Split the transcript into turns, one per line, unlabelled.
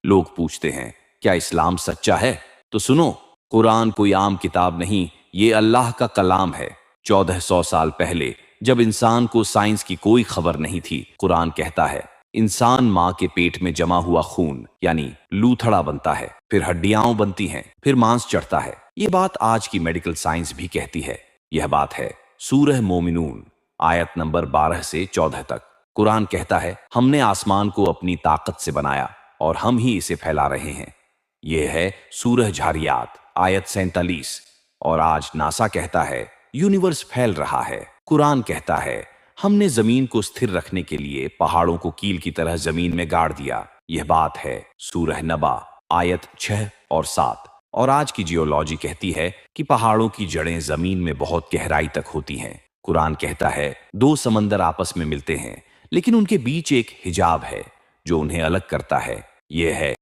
لوگ پوچھتے ہیں کیا اسلام سچا ہے؟ تو سنو، قرآن کوئی عام کتاب نہیں، یہ اللہ کا کلام ہے۔ 1400 سال پہلے جب انسان کو سائنس کی کوئی خبر نہیں تھی، قرآن کہتا ہے انسان ماں کے پیٹ میں جمع ہوا خون یعنی لوتھڑا بنتا ہے، پھر ہڈیاں بنتی ہیں، پھر مانس چڑھتا ہے۔ یہ بات آج کی میڈیکل سائنس بھی کہتی ہے۔ یہ بات ہے سورہ مومنون آیت نمبر 12 سے 14 تک۔ قرآن کہتا ہے ہم نے آسمان کو اپنی طاقت سے بنایا اور ہم ہی اسے پھیلا رہے ہیں۔ یہ ہے سورہ جاریات آیت 47۔ اور آج ناسا کہتا ہے یونیورس پھیل رہا ہے۔ قرآن کہتا ہے ہم نے زمین کو استھر رکھنے کے لیے پہاڑوں کو کیل کی طرح زمین میں گاڑ دیا۔ یہ بات ہے سورہ نبا آیت 6 اور 7۔ اور آج کی جیولوجی کہتی ہے کہ پہاڑوں کی جڑیں زمین میں بہت گہرائی تک ہوتی ہیں۔ قرآن کہتا ہے 2 سمندر آپس میں ملتے ہیں لیکن ان کے بیچ ایک حجاب ہے جو انہیں الگ کرتا ہے، یہ ہے